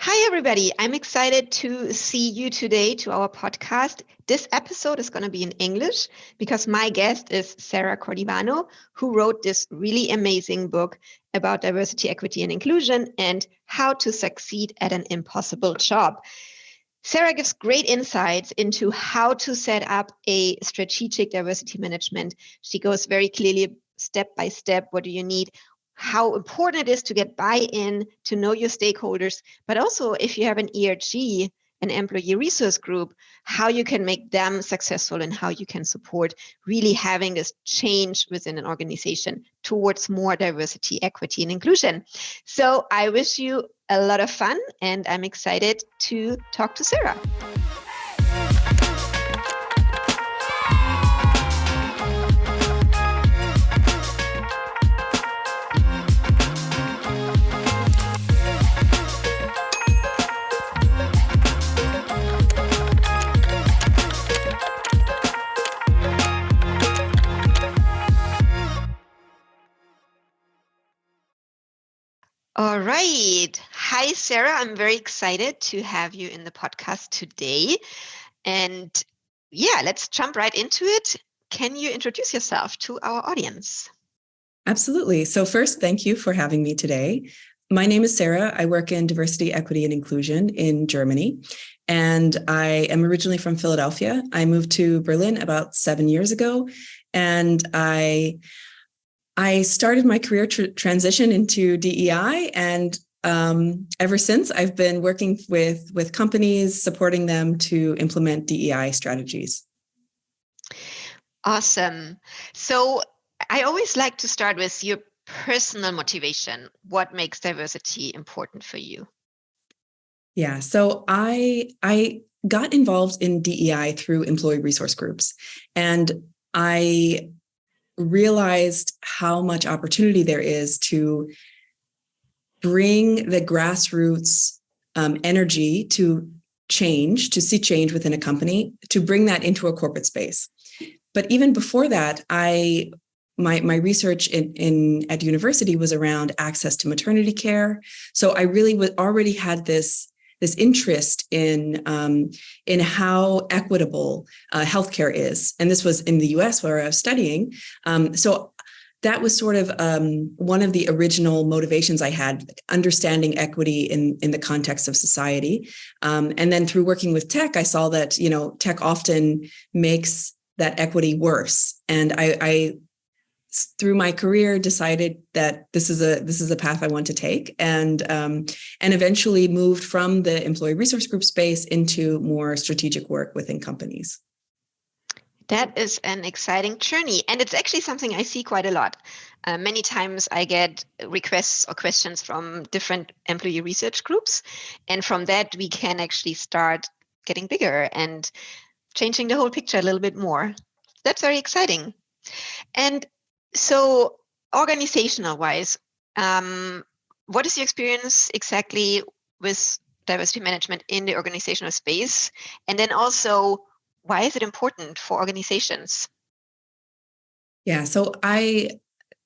Hi, everybody. I'm excited to see you today to our podcast. This episode is going to be in English because my guest is Sarah Cordivano, who wrote this really amazing book about diversity, equity, and inclusion and how to succeed at an impossible job. Sarah gives great insights into how to set up a strategic diversity management. She goes very clearly step by step. What do you need? How important it is to get buy-in, to know your stakeholders, but also if you have an ERG, an employee resource group, how you can make them successful and how you can support really having this change within an organization towards more diversity, equity, and inclusion. So I wish you a lot of fun, and I'm excited to talk to Sarah. All right. Hi, Sarah. I'm very excited to have you in the podcast today. And yeah, let's jump right into it. Can you introduce yourself to our audience? Absolutely. So first, thank you for having me today. My name is Sarah. I work in diversity, equity, and inclusion in Germany. And I am originally from Philadelphia. I moved to Berlin about 7 years ago. And I started my career transition into DEI, and ever since I've been working with companies, supporting them to implement DEI strategies. Awesome. So I always like to start with your personal motivation. What makes diversity important for you? Yeah, so I got involved in DEI through employee resource groups, and I realized how much opportunity there is to bring the grassroots energy to change, to see change within a company, to bring that into a corporate space. But even before that, my research at university was around access to maternity care. So I really already had this interest in how equitable healthcare is. And this was in the US where I was studying. So that was sort of one of the original motivations I had, understanding equity in the context of society. And then through working with tech, I saw that, tech often makes that equity worse. And I through my career, decided that this is a path I want to take, and eventually moved from the employee resource group space into more strategic work within companies. That is an exciting journey, and it's actually something I see quite a lot. Many times I get requests or questions from different employee research groups, and from that we can actually start getting bigger and changing the whole picture a little bit more. That's very exciting. And so organizational-wise, what is your experience exactly with diversity management in the organizational space? And then also, why is it important for organizations? Yeah, so as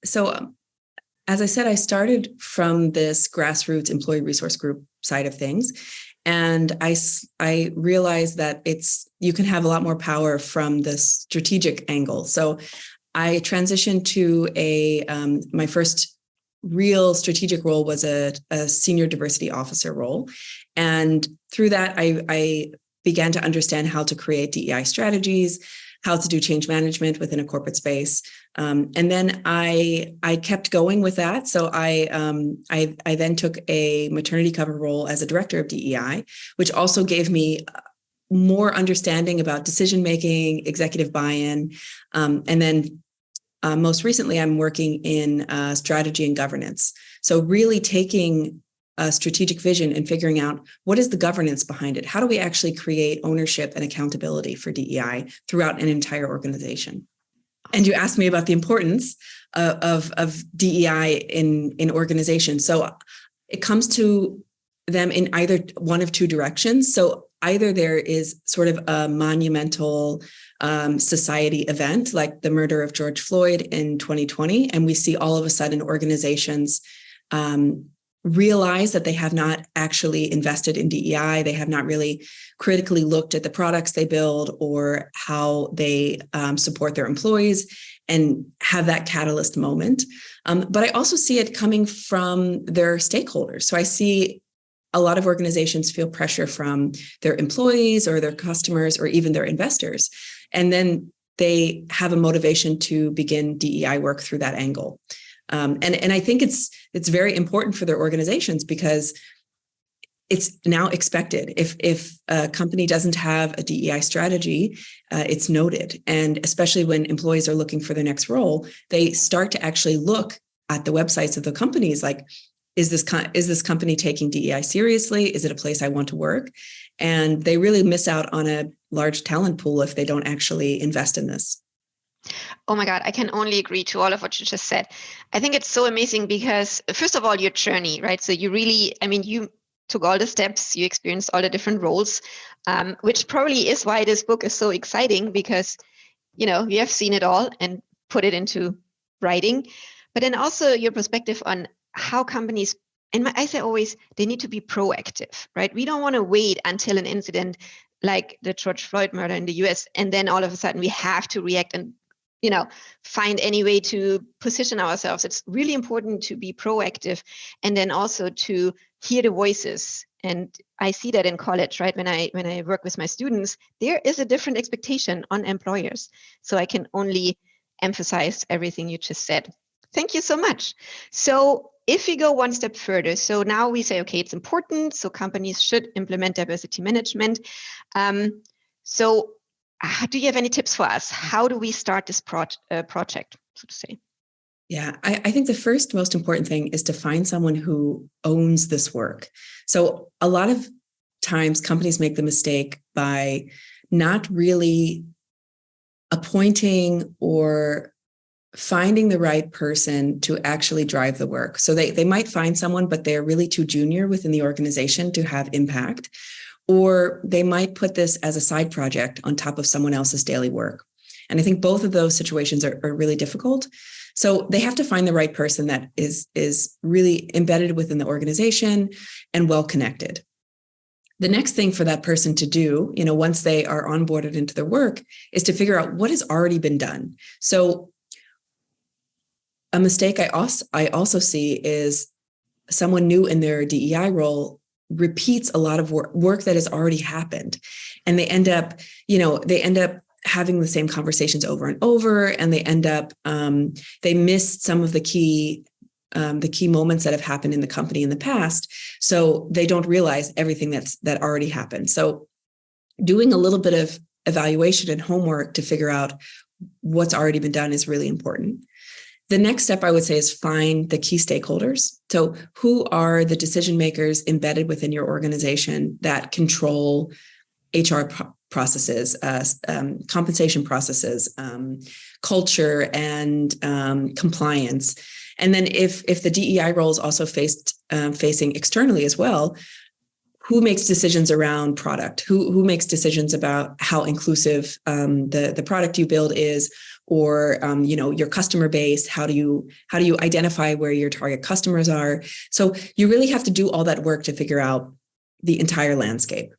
I said, I started from this grassroots employee resource group side of things. And I realized that you can have a lot more power from the strategic angle. So I transitioned to my first real strategic role was a senior diversity officer role. And through that, I began to understand how to create DEI strategies, how to do change management within a corporate space. And then I kept going with that. So I then took a maternity cover role as a director of DEI, which also gave me more understanding about decision-making, executive buy-in. And then most recently, I'm working in strategy and governance. So really taking a strategic vision and figuring out what is the governance behind it? How do we actually create ownership and accountability for DEI throughout an entire organization? And you asked me about the importance of DEI in organizations. So it comes to them in either one of two directions. So either there is sort of a monumental society event like the murder of George Floyd in 2020, and we see all of a sudden organizations realize that they have not actually invested in DEI. They have not really critically looked at the products they build or how they support their employees and have that catalyst moment. But I also see it coming from their stakeholders. So I see a lot of organizations feel pressure from their employees or their customers or even their investors. And then they have a motivation to begin DEI work through that angle. And I think it's very important for their organizations because it's now expected. If a company doesn't have a DEI strategy, it's noted. And especially when employees are looking for their next role, they start to actually look at the websites of the companies like, is this company taking DEI seriously? Is it a place I want to work? And they really miss out on a large talent pool if they don't actually invest in this. Oh my God, I can only agree to all of what you just said. I think it's so amazing because, first of all, your journey, right? So you took all the steps, you experienced all the different roles, which probably is why this book is so exciting because, you have seen it all and put it into writing. But then also your perspective on how companies, and I say always, they need to be proactive, right? We don't want to wait until an incident like the George Floyd murder in the US, and then all of a sudden we have to react and find any way to position ourselves. It's really important to be proactive and then also to hear the voices. And I see that in college, right? When I work with my students, there is a different expectation on employers. So I can only emphasize everything you just said. Thank you so much. So if we go one step further, so now we say, okay, it's important. So companies should implement diversity management. So do you have any tips for us? How do we start this project, so to say? Yeah, I think the first most important thing is to find someone who owns this work. So a lot of times companies make the mistake by not really appointing or finding the right person to actually drive the work. So they might find someone, but they're really too junior within the organization to have impact. Or they might put this as a side project on top of someone else's daily work. And I think both of those situations are really difficult. So they have to find the right person that is really embedded within the organization and well-connected. The next thing for that person to do, once they are onboarded into their work, is to figure out what has already been done. So a mistake I also see is someone new in their DEI role repeats a lot of work that has already happened, and they end up having the same conversations over and over, and they end up they missed some of the key moments that have happened in the company in the past, so they don't realize everything that already happened. So doing a little bit of evaluation and homework to figure out what's already been done is really important. The next step I would say is find the key stakeholders. So who are the decision makers embedded within your organization that control HR processes, compensation processes, culture, and compliance. And then if the DEI role is also facing externally as well, who makes decisions around product? Who makes decisions about how inclusive the product you build is, or your customer base? How do you identify where your target customers are? So you really have to do all that work to figure out the entire landscape.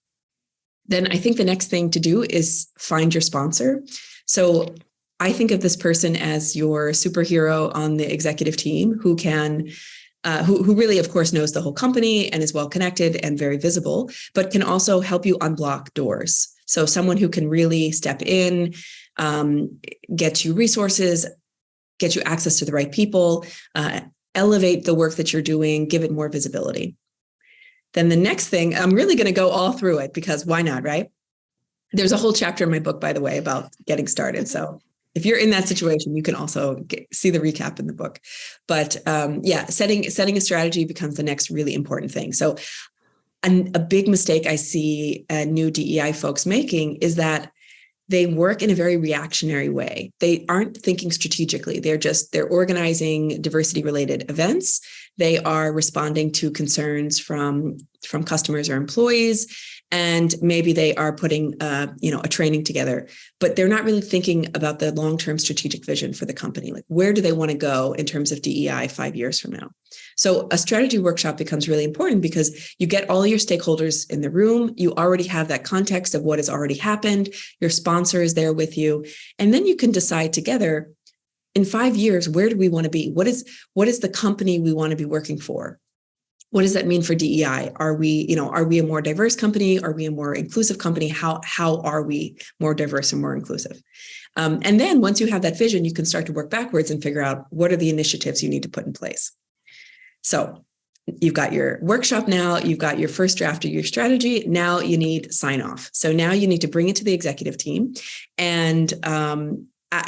Then I think the next thing to do is find your sponsor. So I think of this person as your superhero on the executive team who can who really, of course, knows the whole company and is well connected and very visible, but can also help you unblock doors. So someone who can really step in, get you resources, get you access to the right people, elevate the work that you're doing, give it more visibility. Then the next thing, I'm really going to go all through it because why not, right? There's a whole chapter in my book, by the way, about getting started. So if you're in that situation, you can also see the recap in the book. But setting a strategy becomes the next really important thing. So a big mistake I see new DEI folks making is that they work in a very reactionary way. They aren't thinking strategically. They're organizing diversity-related events. they are responding to concerns from customers or employees, and maybe they are putting a training together, but they're not really thinking about the long-term strategic vision for the company. Like, where do they want to go in terms of DEI 5 years from now? So a strategy workshop becomes really important because you get all your stakeholders in the room. You already have that context of what has already happened. Your sponsor is there with you. And then you can decide together, in 5 years, where do we want to be? What is the company we want to be working for? What does that mean for DEI? Are we a more diverse company? Are we a more inclusive company? How are we more diverse and more inclusive? And then once you have that vision, you can start to work backwards and figure out what are the initiatives you need to put in place. So you've got your workshop now, you've got your first draft of your strategy. Now you need sign off. So now you need to bring it to the executive team and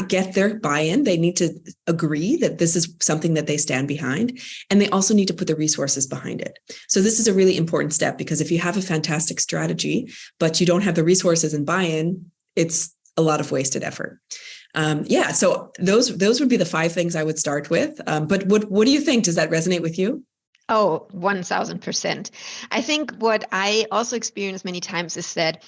get their buy-in. They need to agree that this is something that they stand behind. And they also need to put the resources behind it. So this is a really important step, because if you have a fantastic strategy, but you don't have the resources and buy-in, it's a lot of wasted effort. So those would be the 5 things I would start with. But what do you think? Does that resonate with you? Oh, 1000%. I think what I also experienced many times is that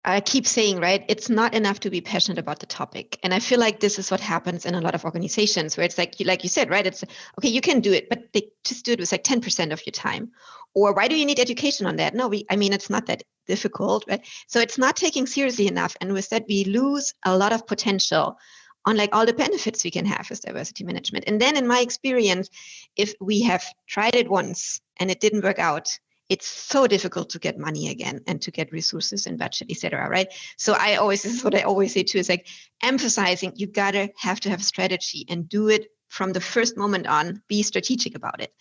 I keep saying, right, it's not enough to be passionate about the topic. And I feel like this is what happens in a lot of organizations, where it's like you said, right, it's okay, you can do it, but they just do it with like 10% of your time. Or why do you need education on that? No, it's not that difficult, right? So it's not taking seriously enough. And with that, we lose a lot of potential on like all the benefits we can have with diversity management. And then in my experience, if we have tried it once and it didn't work out, it's so difficult to get money again and to get resources and budget, etc. Right? So this is what I always say too, is like emphasizing you have to have a strategy and do it from the first moment on, be strategic about it.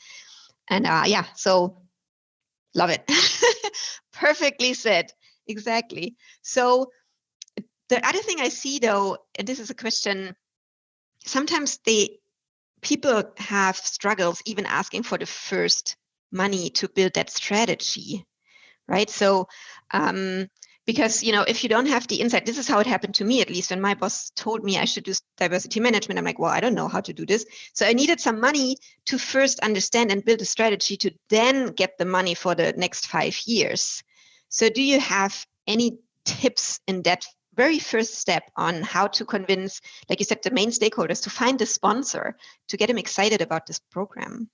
And so love it. Perfectly said. Exactly. So the other thing I see though, and this is a question, sometimes people have struggles even asking for the first money to build that strategy, right? So because if you don't have the insight, this is how it happened to me, at least when my boss told me I should do diversity management. I'm like, well, I don't know how to do this. So I needed some money to first understand and build a strategy to then get the money for the next 5 years. So do you have any tips in that very first step on how to convince, like you said, the main stakeholders to find a sponsor to get them excited about this program?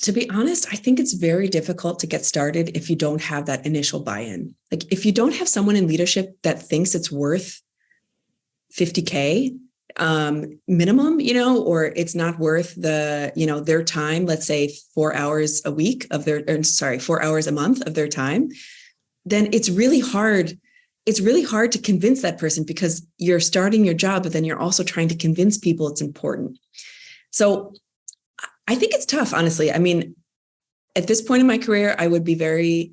To be honest, I think it's very difficult to get started if you don't have that initial buy-in. Like, if you don't have someone in leadership that thinks it's worth $50K minimum, or it's not worth their time, let's say 4 hours a week of 4 hours a month of their time, then it's really hard. It's really hard to convince that person, because you're starting your job, but then you're also trying to convince people it's important. So I think it's tough, honestly. I mean, at this point in my career, at the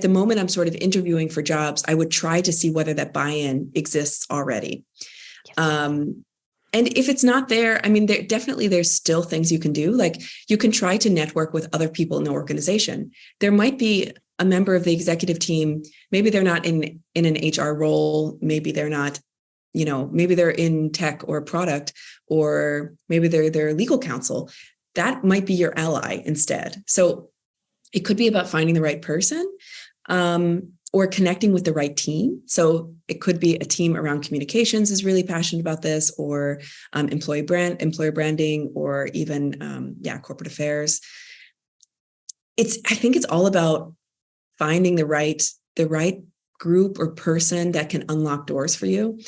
moment I'm sort of interviewing for jobs, I would try to see whether that buy-in exists already. Yes. And if it's not there, I mean, there's still things you can do. Like, you can try to network with other people in the organization. There might be a member of the executive team. Maybe they're not in an HR role. Maybe they're not, maybe they're in tech or product, or maybe they're legal counsel. That might be your ally instead. So it could be about finding the right person, or connecting with the right team. So it could be a team around communications is really passionate about this, or employer branding, or even corporate affairs. I think it's all about finding the right group or person that can unlock doors for you.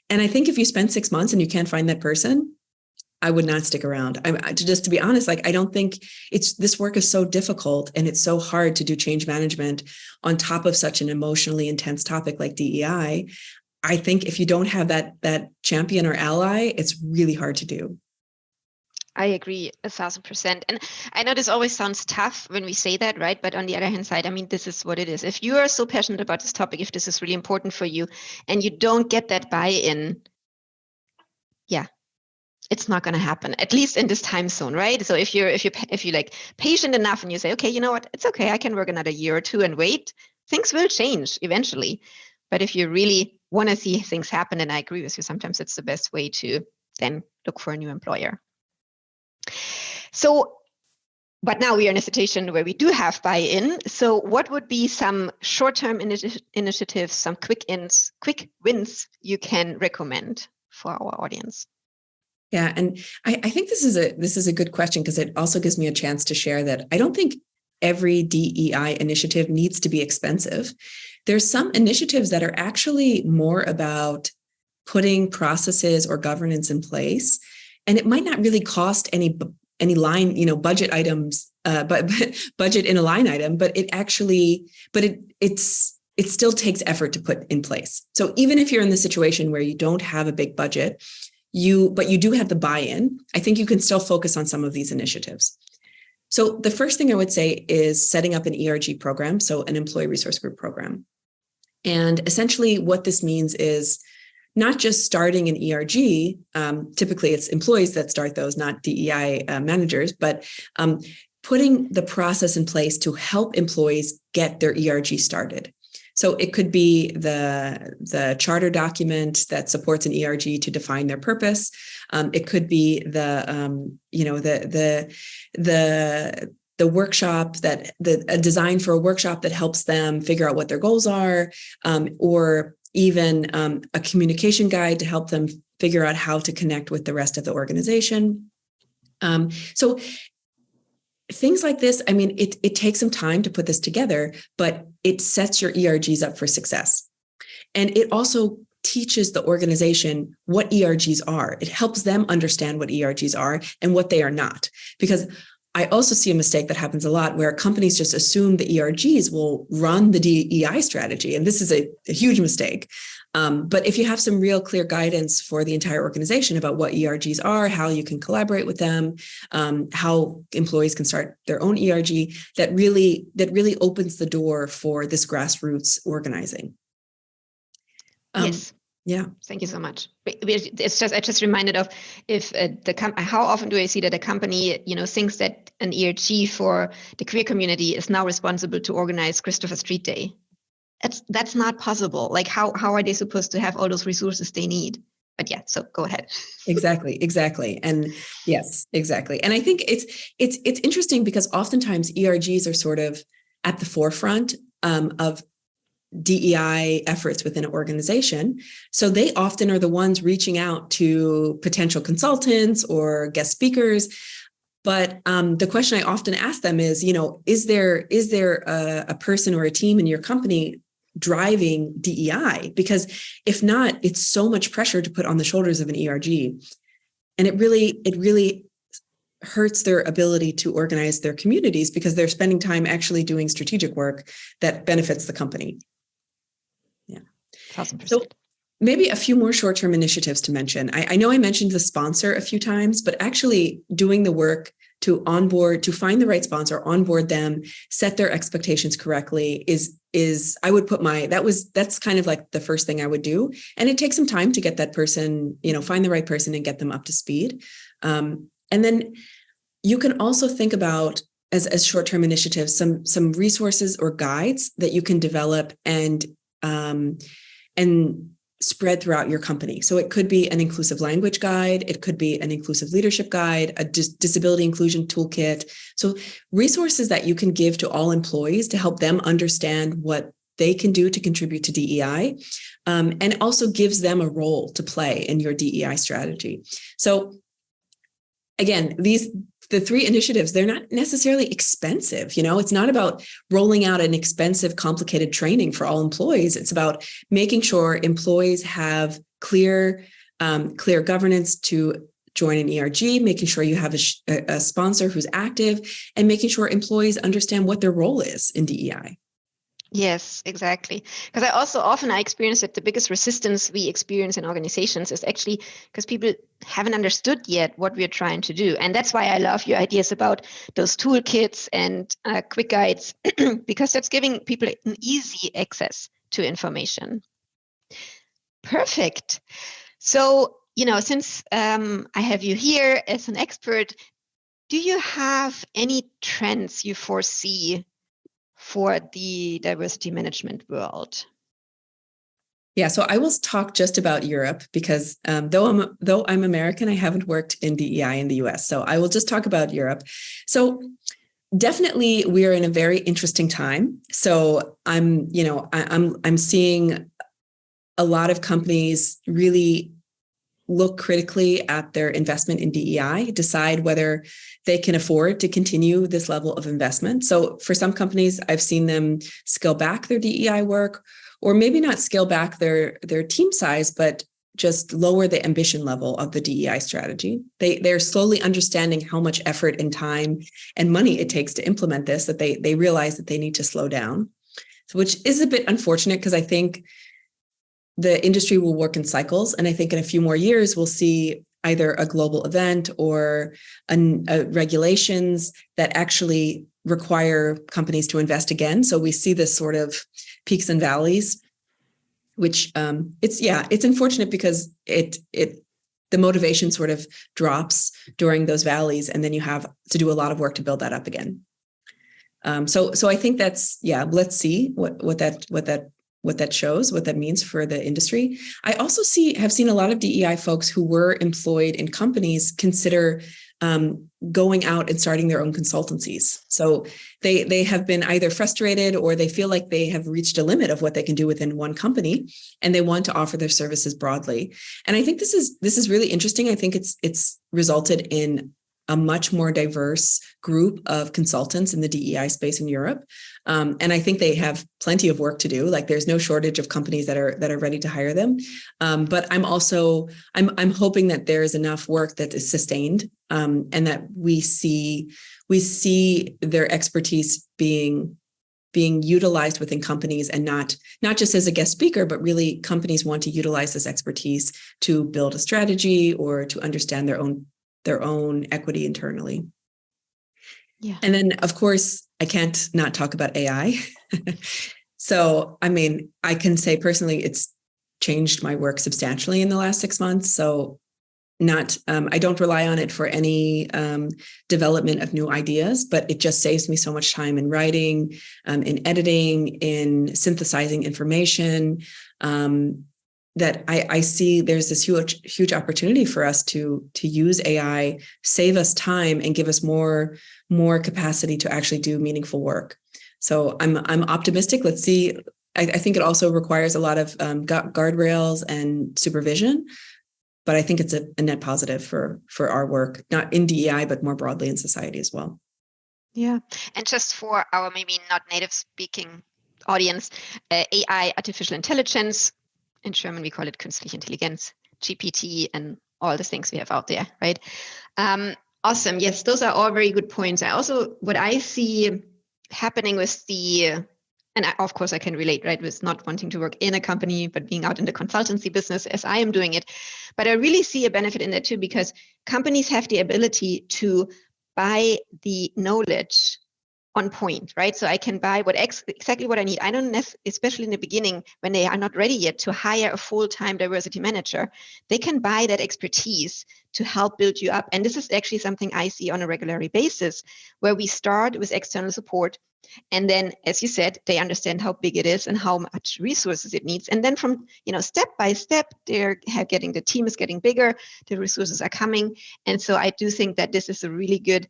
And I think if you spend 6 months and you can't find that person, I would not stick around. Just to be honest, I don't think this work is so difficult, and it's so hard to do change management on top of such an emotionally intense topic like DEI. I think if you don't have that champion or ally, it's really hard to do. I agree 1,000%. And I know this always sounds tough when we say that, right? But on the other hand side, I mean, this is what it is. If you are so passionate about this topic, if this is really important for you, and you don't get that buy-in, it's not going to happen, at least in this time zone, right? So if you're like patient enough and you say, okay, you know what, it's okay, I can work another year or two and wait, things will change eventually. But if you really want to see things happen, and I agree with you, sometimes it's the best way to then look for a new employer. So, but now we are in a situation where we do have buy-in. So what would be some short-term initiatives, some quick wins you can recommend for our audience? Yeah, and I think this is a good question, because it also gives me a chance to share that I don't think every DEI initiative needs to be expensive. There's some initiatives that are actually more about putting processes or governance in place, and it might not really cost any line, budget items, but budget in a line item, but it still takes effort to put in place. So even if you're in the situation where you don't have a big budget, but you do have the buy-in, I think you can still focus on some of these initiatives. So the first thing I would say is setting up an ERG program, so an employee resource group program. And essentially what this means is not just starting an ERG, typically it's employees that start those, not DEI managers, but putting the process in place to help employees get their ERG started. So it could be the charter document that supports an ERG to define their purpose. It could be the workshop a design for a workshop that helps them figure out what their goals are, or even a communication guide to help them figure out how to connect with the rest of the organization. So things like this, I mean, it takes some time to put this together, but it sets your ERGs up for success. And it also teaches the organization what ERGs are. It helps them understand what ERGs are and what they are not. Because I also see a mistake that happens a lot where companies just assume the ERGs will run the DEI strategy. And this is a huge mistake. But if you have some real clear guidance for the entire organization about what ERGs are, how you can collaborate with them, how employees can start their own ERG, that really opens the door for this grassroots organizing. Yes. Yeah. Thank you so much. I just reminded of how often do I see that a company, thinks that an ERG for the queer community is now responsible to organize Christopher Street Day. That's not possible. Like how are they supposed to have all those resources they need? But yeah, so go ahead. Exactly. And yes, exactly. And I think it's interesting because oftentimes ERGs are sort of at the forefront of DEI efforts within an organization. So they often are the ones reaching out to potential consultants or guest speakers. But the question I often ask them is, is there a person or a team in your company driving DEI? Because if not, it's so much pressure to put on the shoulders of an ERG. And it really hurts their ability to organize their communities because they're spending time actually doing strategic work that benefits the company. Yeah. 1,000%. So maybe a few more short-term initiatives to mention. I know I mentioned the sponsor a few times, but actually doing the work to find the right sponsor, onboard them, set their expectations correctly is I would put that's kind of like the first thing I would do. And it takes some time to get that person, find the right person and get them up to speed. And then you can also think about as short-term initiatives, some resources or guides that you can develop and spread throughout your company. So it could be an inclusive language guide. It could be an inclusive leadership guide, a disability inclusion toolkit. So resources that you can give to all employees to help them understand what they can do to contribute to DEI, and also gives them a role to play in your DEI strategy. So again, the three initiatives, they're not necessarily expensive. It's not about rolling out an expensive, complicated training for all employees. It's about making sure employees have clear governance to join an ERG, making sure you have a sponsor who's active, and making sure employees understand what their role is in DEI. Yes, exactly. Because I experience that the biggest resistance we experience in organizations is actually because people haven't understood yet what we're trying to do. And that's why I love your ideas about those toolkits and quick guides, because that's giving people an easy access to information. Perfect. So, since I have you here as an expert, do you have any trends you foresee for the diversity management world? Yeah, so I will talk just about Europe because though I'm American, I haven't worked in DEI in the US. So I will just talk about Europe. So definitely we are in a very interesting time. So I'm seeing a lot of companies really look critically at their investment in DEI, decide whether they can afford to continue this level of investment. So for some companies, I've seen them scale back their DEI work, or maybe not scale back their team size, but just lower the ambition level of the DEI strategy. They're slowly understanding how much effort and time and money it takes to implement this, that they realize that they need to slow down, which is a bit unfortunate because I think the industry will work in cycles. And I think in a few more years, we'll see either a global event or regulations that actually require companies to invest again. So we see this sort of peaks and valleys, which it's unfortunate because the motivation sort of drops during those valleys, and then you have to do a lot of work to build that up again. So I think that's, let's see what that shows, what that means for the industry. I also have seen a lot of DEI folks who were employed in companies consider going out and starting their own consultancies. So they have been either frustrated or they feel like they have reached a limit of what they can do within one company, and they want to offer their services broadly. And I think this is really interesting. I think it's resulted in a much more diverse group of consultants in the DEI space in Europe. And I think they have plenty of work to do. Like there's no shortage of companies that are ready to hire them. But I'm hoping that there is enough work that is sustained, and that we see their expertise being utilized within companies, and not just as a guest speaker, but really companies want to utilize this expertise to build a strategy or to understand their own equity internally. Yeah. And then, of course, I can't not talk about AI. So, I mean, I can say personally, it's changed my work substantially in the last 6 months. So I don't rely on it for any development of new ideas, but it just saves me so much time in writing, in editing, in synthesizing information, that I see there's this huge opportunity for us to use AI, save us time, and give us more capacity to actually do meaningful work. So I'm optimistic. Let's see. I think it also requires a lot of guardrails and supervision, but I think it's a net positive for our work, not in DEI, but more broadly in society as well. Yeah, and just for our maybe not native speaking audience, AI, artificial intelligence. In German, we call it künstliche Intelligenz, GPT, and all the things we have out there, right? Awesome. Yes, those are all very good points. What I see happening with of course I can relate, right, with not wanting to work in a company, but being out in the consultancy business as I am doing it. But I really see a benefit in that too, because companies have the ability to buy the knowledge on point, right? So I can buy exactly what I need. I don't especially in the beginning when they are not ready yet to hire a full-time diversity manager, they can buy that expertise to help build you up. And this is actually something I see on a regular basis, where we start with external support. And then, as you said, they understand how big it is and how much resources it needs. And then from, step by step, the team is getting bigger, the resources are coming. And so I do think that this is a really good,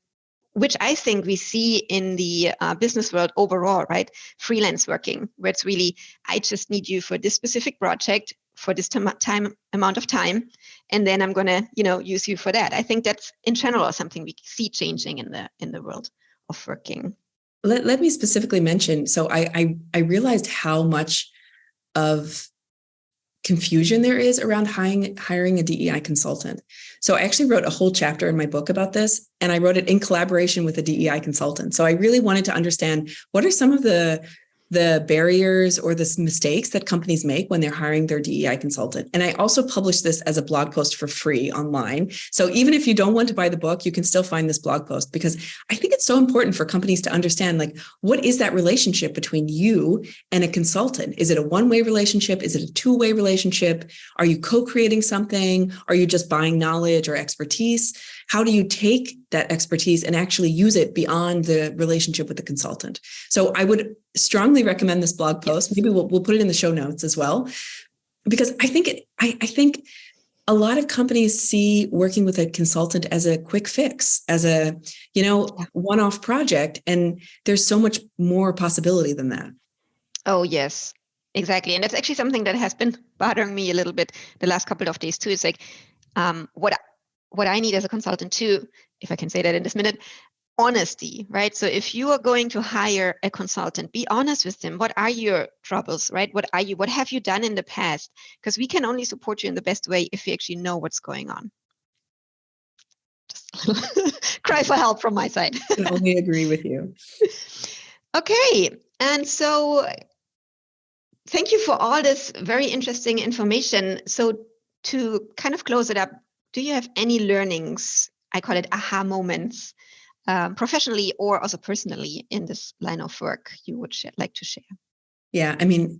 which I think we see in the business world overall, right? Freelance working, where it's really, I just need you for this specific project for this amount of time, and then I'm going to, use you for that. I think that's in general something we see changing in the world of working. Let me specifically mention. So I realized how much of confusion there is around hiring a DEI consultant. So I actually wrote a whole chapter in my book about this, and I wrote it in collaboration with a DEI consultant. So I really wanted to understand what are some of the barriers or the mistakes that companies make when they're hiring their DEI consultant. And I also published this as a blog post for free online. So even if you don't want to buy the book, you can still find this blog post, because I think it's so important for companies to understand, like, what is that relationship between you and a consultant? Is it a one-way relationship? Is it a two-way relationship? Are you co-creating something? Are you just buying knowledge or expertise? How do you take that expertise and actually use it beyond the relationship with the consultant? So I would strongly recommend this blog post. Maybe we'll put it in the show notes as well. because I think a lot of companies see working with a consultant as a quick fix, as a, one-off project. And there's so much more possibility than that. Oh, yes, exactly. And that's actually something that has been bothering me a little bit the last couple of days too. It's like what I need as a consultant too, if I can say that in this minute, honesty, right? So if you are going to hire a consultant, be honest with them. What are your troubles, right? What have you done in the past? Because we can only support you in the best way if we actually know what's going on. Just a little cry for help from my side. I can only agree with you. Okay. And so thank you for all this very interesting information. So to kind of close it up, do you have any learnings? I call it aha moments, professionally or also personally in this line of work you would like to share? Yeah, I mean,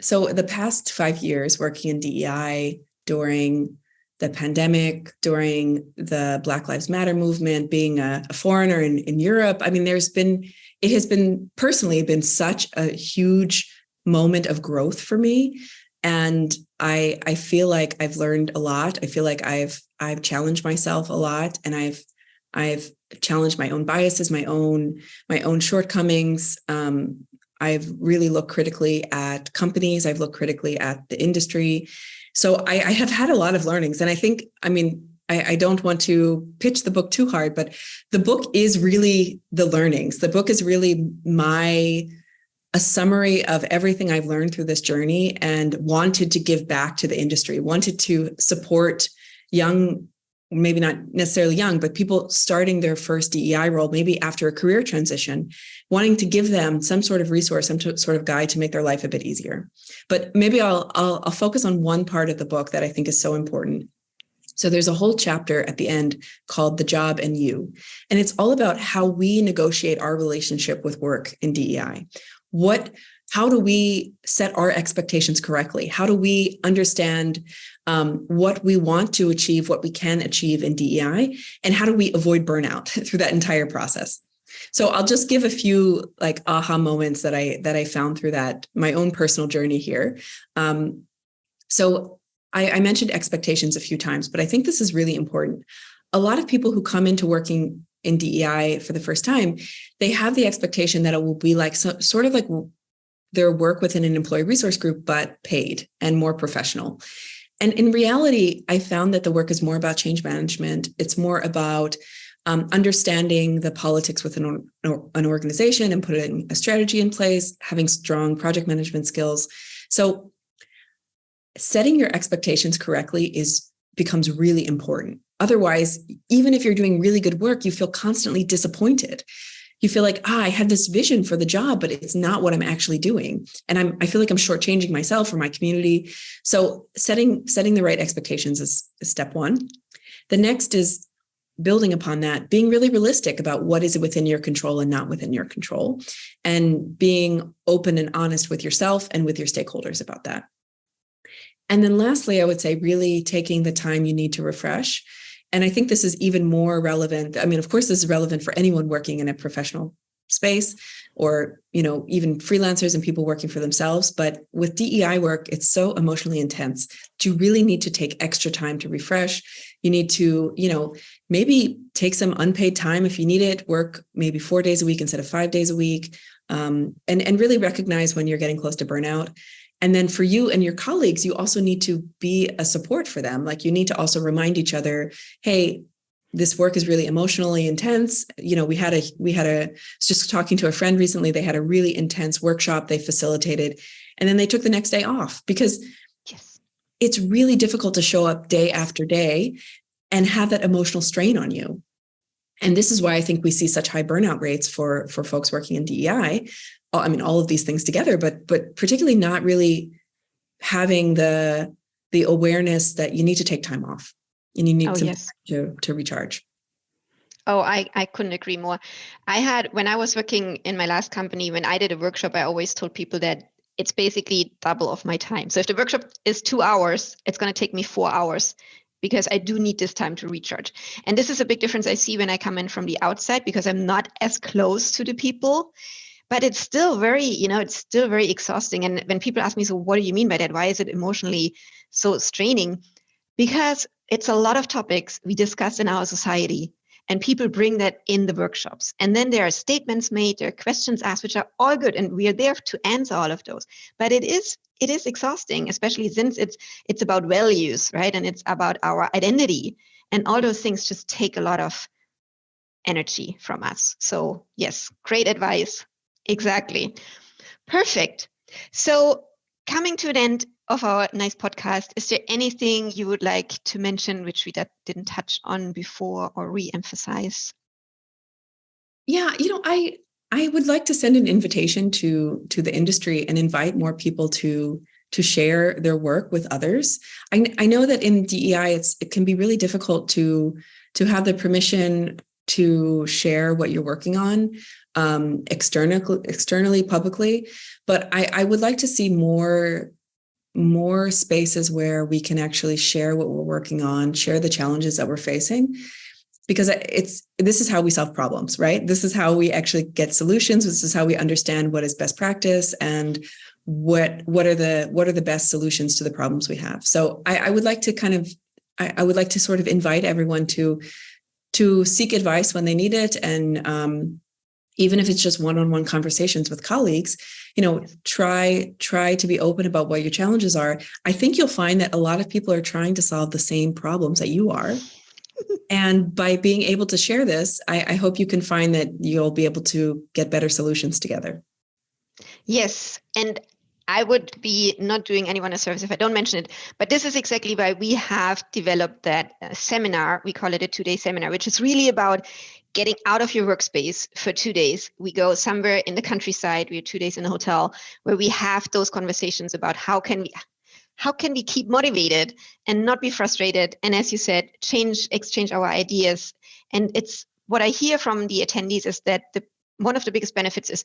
so the past 5 years working in DEI during the pandemic, during the Black Lives Matter movement, being a foreigner in Europe, I mean, it has been personally been such a huge moment of growth for me. And I feel like I've learned a lot. I feel like I've challenged myself a lot, and I've challenged my own biases, my own shortcomings. I've really looked critically at companies. I've looked critically at the industry. So I have had a lot of learnings. And I think, I don't want to pitch the book too hard, but the book is really the learnings. The book is really a summary of everything I've learned through this journey, and wanted to give back to the industry, wanted to support young, maybe not necessarily young, but people starting their first DEI role, maybe after a career transition, wanting to give them some sort of resource, some sort of guide to make their life a bit easier. But maybe I'll focus on one part of the book that I think is so important. So there's a whole chapter at the end called The Job and You. And it's all about how we negotiate our relationship with work in DEI. How do we set our expectations correctly? How do we understand what we want to achieve, what we can achieve in DEI, and how do we avoid burnout through that entire process? So I'll just give a few aha moments that I found through that, my own personal journey here. So I mentioned expectations a few times, but I think this is really important. A lot of people who come into working in DEI for the first time, they have the expectation that it will be sort of like their work within an employee resource group, but paid and more professional. And in reality, I found that the work is more about change management. It's more about understanding the politics within an organization and putting a strategy in place, having strong project management skills. So setting your expectations correctly becomes really important. Otherwise, even if you're doing really good work, you feel constantly disappointed. You feel like, I had this vision for the job, but it's not what I'm actually doing. And I feel like I'm shortchanging myself or my community. So setting the right expectations is step one. The next is building upon that, being really realistic about what is within your control and not within your control, and being open and honest with yourself and with your stakeholders about that. And then lastly, I would say really taking the time you need to refresh. And I think this is even more relevant. I mean, of course, this is relevant for anyone working in a professional space, or, even freelancers and people working for themselves. But with DEI work, it's so emotionally intense that you really need to take extra time to refresh. You need to, maybe take some unpaid time if you need it, work maybe 4 days a week instead of 5 days a week, and really recognize when you're getting close to burnout. And then for you and your colleagues, you also need to be a support for them. You need to also remind each other, hey, this work is really emotionally intense. We had just talking to a friend recently, they had a really intense workshop they facilitated, and then they took the next day off because it's really difficult to show up day after day and have that emotional strain on you. And this is why I think we see such high burnout rates for folks working in DEI. I mean, all of these things together, but particularly not really having the awareness that you need to take time off and you need time to recharge. Oh, I couldn't agree more. When I was working in my last company, when I did a workshop, I always told people that it's basically double of my time. So if the workshop is 2 hours, it's going to take me 4 hours, because I do need this time to recharge. And this is a big difference I see when I come in from the outside, because I'm not as close to the people. but it's still very, it's still very exhausting. And when people ask me, so what do you mean by that? Why is it emotionally so straining? Because it's a lot of topics we discuss in our society, and people bring that in the workshops. And then there are statements made, there are questions asked, which are all good, and we are there to answer all of those. But it is exhausting, especially since it's about values, right? And it's about our identity, and all those things just take a lot of energy from us. So yes, great advice. Exactly. Perfect. So coming to an end of our nice podcast, is there anything you would like to mention which we didn't touch on before or re-emphasize? Yeah, I would like to send an invitation to the industry and invite more people to share their work with others. I know that in DEI it can be really difficult to have the permission to share what you're working on externally, publicly, but I would like to see more spaces where we can actually share what we're working on, share the challenges that we're facing, because this is how we solve problems, right? This is how we actually get solutions. This is how we understand what is best practice and what are the best solutions to the problems we have. So I would like to I would like to sort of invite everyone to seek advice when they need it, and even if it's just one-on-one conversations with colleagues, try to be open about what your challenges are. I think you'll find that a lot of people are trying to solve the same problems that you are. And by being able to share this, I hope you can find that you'll be able to get better solutions together. Yes. And I would be not doing anyone a service if I don't mention it, but this is exactly why we have developed that seminar. We call it a 2-day seminar, which is really about getting out of your workspace for 2 days. We go somewhere in the countryside. We are 2 days in a hotel where we have those conversations about how can we keep motivated and not be frustrated. And as you said, exchange our ideas. And it's what I hear from the attendees is that one of the biggest benefits is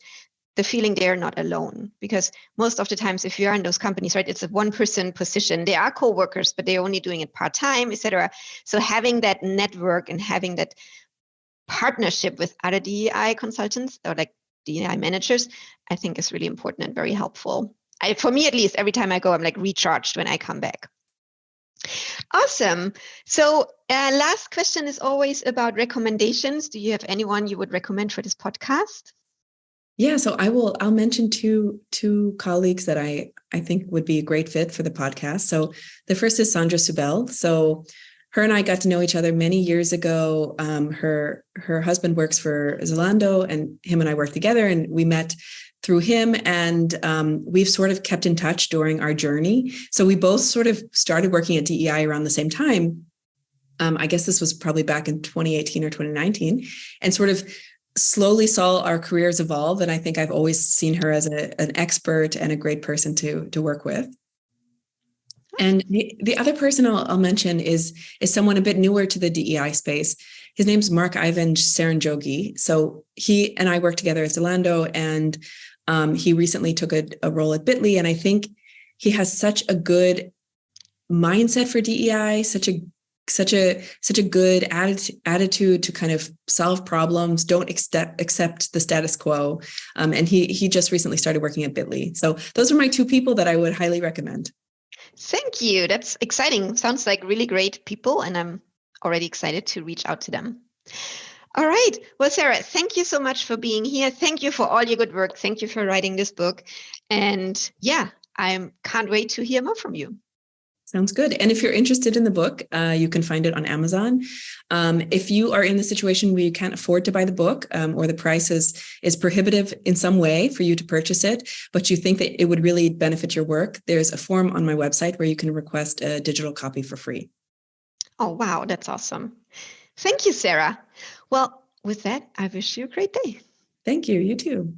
the feeling they're not alone, because most of the times if you are in those companies, right, it's a one-person position. They are co-workers, but they're only doing it part-time, etc. So having that network and having that partnership with other DEI consultants or like DEI managers, I think is really important and very helpful. For me, at least, every time I go, I'm like recharged when I come back. Awesome. So last question is always about recommendations. Do you have anyone you would recommend for this podcast? Yeah, so I'll mention two colleagues that I think would be a great fit for the podcast. So the first is Sandra Subel. So her and I got to know each other many years ago. Her husband works for Zalando, and him and I worked together, and we met through him, and we've sort of kept in touch during our journey. So we both sort of started working at DEI around the same time. I guess this was probably back in 2018 or 2019, and sort of slowly saw our careers evolve. And I think I've always seen her as an expert and a great person to work with. And the other person I'll mention is someone a bit newer to the DEI space. His name's Mark Ivan Saranjogi. So he and I worked together at Zalando, and he recently took a role at Bitly. And I think he has such a good mindset for DEI, such a good attitude to kind of solve problems, don't accept the status quo. And he just recently started working at Bitly. So those are my two people that I would highly recommend. Thank you. That's exciting. Sounds like really great people, and I'm already excited to reach out to them. All right. Well, Sarah, thank you so much for being here. Thank you for all your good work. Thank you for writing this book. And yeah, I can't wait to hear more from you. Sounds good. And if you're interested in the book, you can find it on Amazon. If you are in the situation where you can't afford to buy the book, or the price is prohibitive in some way for you to purchase it, but you think that it would really benefit your work, there's a form on my website where you can request a digital copy for free. Oh, wow. That's awesome. Thank you, Sarah. Well, with that, I wish you a great day. Thank you. You too.